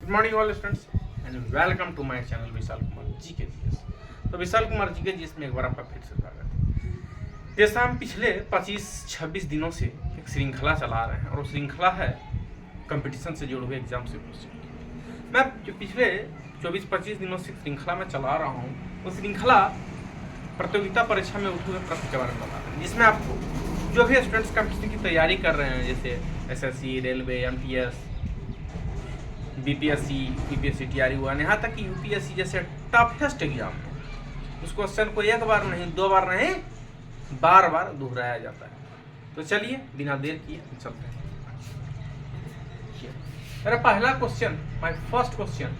Good morning all students and welcome to my channel Vishal Kumar GK GS. तो Vishal Kumar GK GS में एक बार आपका फिर से स्वागत है। जैसा हम पिछले 25-26 दिनों से एक श्रृंखला चला रहे हैं और वो श्रृंखला है कंपटीशन से जुड़े हुए एग्जाम से क्वेश्चन। मैं जो पिछले 24-25 दिनों से श्रृंखला में चला रहा हूँ वो श्रृंखला प्रतियोगिता परीक्षा में उठे हुए प्रश्न के बारे में बता रहे हैं, जिसमें आपको जो भी स्टूडेंट्स कंपटीशन की तैयारी कर रहे हैं जैसे SSC, railway, MTS, BPSC, UPSC, TRE हुआ, यहाँ तक कि यूपीएससी जैसे टफेस्ट एग्जाम में उस क्वेश्चन को एक बार नहीं, दो बार नहीं, बार बार दोहराया जाता है। तो चलिए बिना देर किए हम चलते हैं। मेरा पहला question, my first question,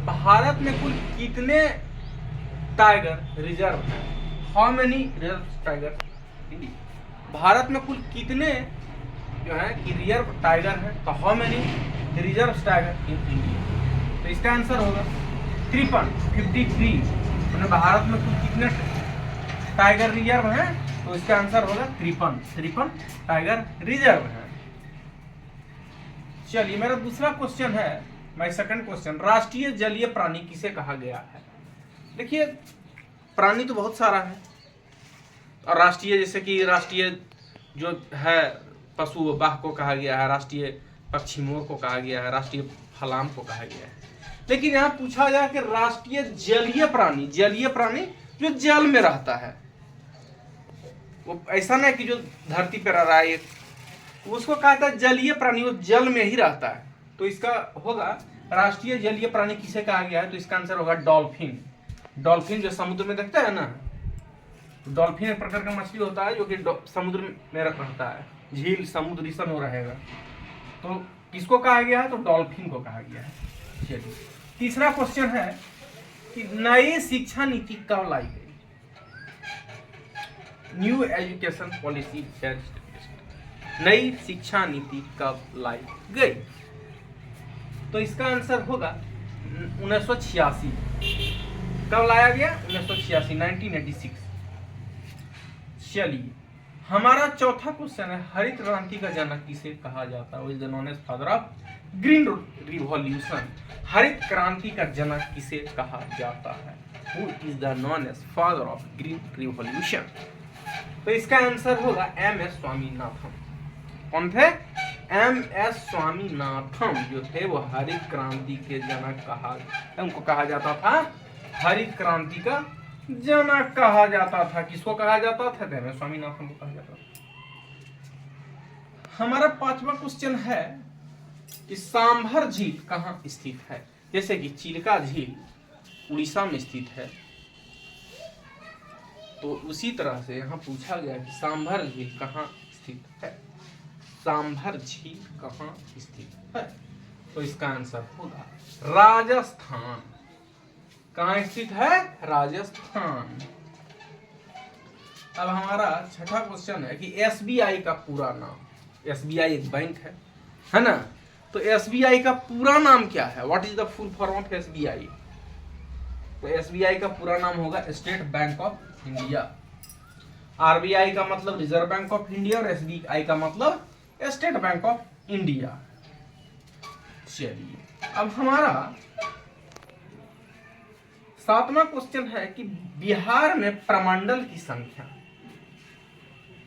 Bharat में कुल कितने टाइगर रिजर्व हैं? How many reserve tiger? Bharat में कुल कितने जो है कि रिजर्व टाइगर है? तो how many reserve tiger in India? तो इसका आंसर होगा 53 मैंने भारत में कुल कितने टाइगर रिजर्व हैं? तो इसका आंसर होगा 53 टाइगर रिजर्व हैं। चलिए मेरा दूसरा क्वेश्चन है, माय सेकंड क्वेश्चन, राष्ट्रीय जलीय प्राणी किसे कहा गया है? देखिए प्राणी तो बहुत सारा है और राष्ट्रीय जैसे कि राष्ट्रीय जो है पशु बाघ को कहा गया है, राष्ट्रीय पक्षी मोर को कहा गया है, राष्ट्रीय फलाम को कहा गया है। लेकिन यहाँ पूछा जाए कि राष्ट्रीय जलीय प्राणी जो जल में रहता है, वो ऐसा नहीं कि जो धरती पर रह रहा है, उसको कहा था जलीय प्राणी, वो जल में ही रहता है। तो इसका होगा राष्ट्रीय जलीय प्राणी किसे कहा गया है? तो इसका आंसर होगा डॉल्फिन। डॉल्फिन जो समुद्र में देखता है ना, डॉल्फिन एक प्रकार का मछली होता है जो कि समुद्र में रहता है, झील समुद्र सब में रहेगा। तो किसको कहा गया है? तो डॉल्फिन को कहा गया है। चलिए तीसरा क्वेश्चन है कि नई शिक्षा नीति कब लाई गई? न्यू एजुकेशन पॉलिसी, नई शिक्षा नीति कब लाई गई? तो इसका आंसर होगा 1986। कब लाया गया? 1986। चलिए हमारा चौथा क्वेश्चन है, हरित क्रांति का जनक किसे कहा जाता है? Is the known as father of green revolution. हरित क्रांति का जनक किसे कहा जाता है? Who is the known as father of green revolution? तो इसका आंसर होगा एम.एस. स्वामीनाथन। कौन थे? एम.एस. स्वामीनाथन जो थे वो हरित क्रांति के जनक उनको कहा जाता था, हरित क्रांति का जनक कहा जाता था। किसको कहा जाता था? एम.एस. स्वामीनाथन को कहा जाता था। हमारा पांचवा क्वेश्चन है कि सांभर झील कहाँ स्थित है? जैसे कि चिल्का झील उड़ीसा में स्थित है, तो उसी तरह से यहाँ पूछा गया कि सांभर झील कहाँ स्थित है? सांभर झील कहाँ स्थित है? तो इसका आंसर होगा राजस्थान। कहाँ स्थित है? राजस्थान। अब हमारा छठा क्वेश्चन है कि एसबीआई का पूरा नाम, एसबीआई एक बैंक है ना, तो एसबीआई का पूरा नाम क्या है? What is the full form of SBI? तो एसबीआई का पूरा नाम होगा state bank of India. RBI का मतलब रिजर्व बैंक ऑफ इंडिया और एसबीआई का मतलब स्टेट बैंक ऑफ इंडिया। चलिए अब हमारा सातवां क्वेश्चन है कि बिहार में प्रमंडल की संख्या,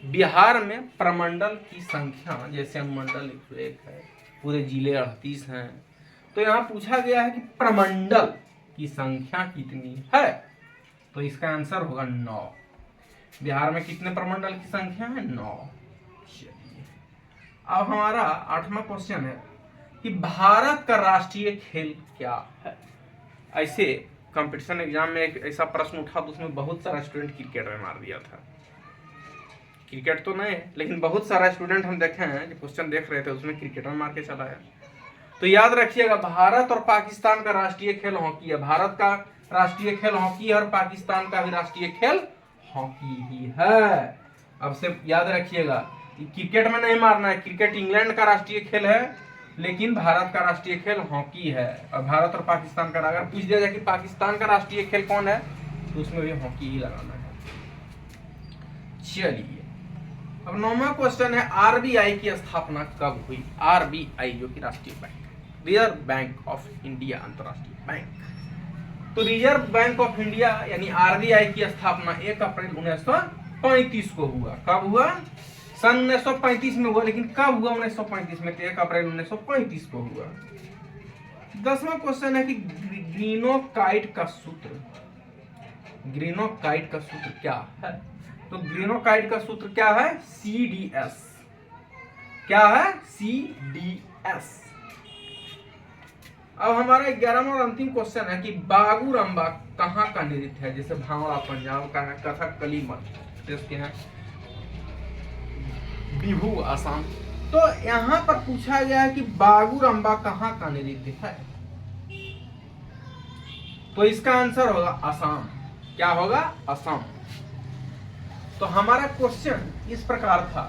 बिहार में प्रमंडल की संख्या, जैसे मंडल 101 है, पूरे जिले 38 हैं, तो यहाँ पूछा गया है कि प्रमंडल की संख्या कितनी है? तो इसका आंसर होगा 9। बिहार में कितने प्रमंडल की संख्या है? 9। चलिए अब हमारा आठवां क्वेश्चन है कि भारत का राष्ट्रीय खेल क्या है? ऐसे कंपटीशन एग्जाम में एक ऐसा प्रश्न उठा तो उसमें बहुत सारा स्टूडेंट क्रिकेट में मार दिया था। क्रिकेट तो नहीं लेकिन बहुत सारा स्टूडेंट हम देखे हैं जो क्वेश्चन देख रहे थे उसमें क्रिकेट में मार के चला है। तो याद रखिएगा भारत और पाकिस्तान का राष्ट्रीय खेल हॉकी है। भारत का राष्ट्रीय खेल हॉकी है और पाकिस्तान का भी राष्ट्रीय खेल हॉकी ही है। अब से याद रखिएगा क्रिकेट में नहीं मारना है। क्रिकेट इंग्लैंड का राष्ट्रीय खेल है लेकिन भारत का राष्ट्रीय खेल हॉकी है। और भारत और पाकिस्तान का, अगर पूछ दिया जाए कि पाकिस्तान का राष्ट्रीय खेल कौन है तो उसमें भी हॉकी ही लगाना है। चलिए अब 9वां क्वेश्चन है, आरबीआई की स्थापना कब हुई? आरबीआई जो कि राष्ट्रीय बैंक है, रिजर्व बैंक ऑफ इंडिया, अंतरराष्ट्रीय बैंक। तो रिजर्व बैंक ऑफ इंडिया यानी आरबीआई की स्थापना 1 अप्रैल 1935 को हुआ। कब हुआ? सन 1935 में हुआ, लेकिन कब हुआ? 1935 में। 1 अप्रैल 1935 को हुआ। 10वां क्वेश्चन है कि ग्रीनोकाइट का सूत्र, ग्रीनोकाइट का सूत्र क्या है? तो ग्रीनोकाइट का सूत्र क्या है? CDS। क्या है? CDS। अब हमारा 11वां और अंतिम क्वेश्चन है कि बागुरम्बा कहाँ का नृत्य है? जैसे भांगड़ा पंजाब का है, कथकली मध्य प्रदेश के हैं, बिहू असम। तो यहाँ पर पूछा गया है कि बागुरम्बा कहाँ का नृत्य है? तो इसका आंसर होगा असम। क्या होगा? असम। तो हमारा क्वेश्चन इस प्रकार था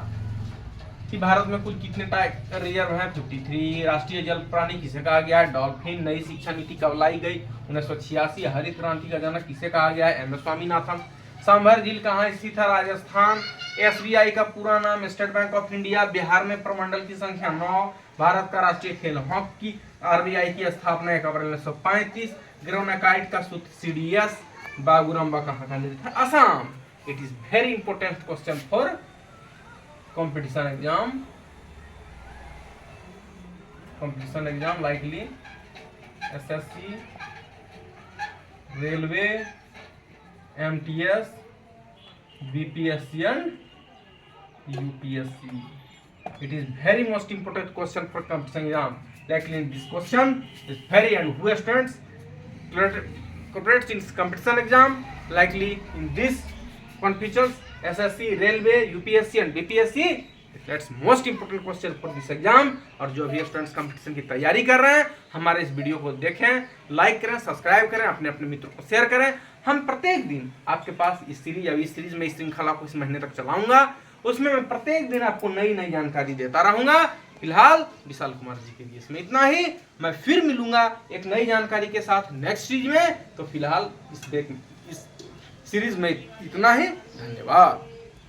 कि भारत में कुल कितने टाइप रिजर्व हैं? 53। राष्ट्रीय जल प्राणी किसे कहा गया है? डॉल्फिन। नई शिक्षा नीति कब लाई गई? 1986। हरित क्रांति का जनक किसे कहा गया है? M S Swaminathan. सांभर झील कहाँ स्थित है? राजस्थान। SBI का पूरा नाम state bank of India. Bihar में प्रमंडल की संख्या 9। भारत का राष्ट्रीय खेल हॉकी। RBI की स्थापना 1 अप्रैल 1935। ग्रीनोकाइट का सूत्र CDS। बागुरम्बा कहाँ का नृत्य है? Assam. It is very important question for competition exam likely SSC, railway, MTS, BPSC and UPSC. It is very most important question for competition exam. Likely in this question is very, and who students cooperates in competition exam likely in this one features SSC, railway, UPSC and BPSC। That's most important question for this exam. और जो भी students competition की तैयारी कर रहे हैं, हमारे इस वीडियो को देखें, लाइक करें, सब्सक्राइब करें, अपने अपने मित्रों को शेयर करें। हम प्रत्येक दिन आपके पास इस सीरीज में इस श्रृंखला को इस महीने तक चलाऊंगा। उसमें मैं प्रत्येक दिन आपको नई नई जानकारी देता रहूंगा। फिलहाल विशाल कुमार जी के लिए इसमें इतना ही। मैं फिर मिलूंगा एक नई जानकारी के साथ नेक्स्ट सीरीज में। तो फिलहाल इस सीरीज में इतना ही। धन्यवाद।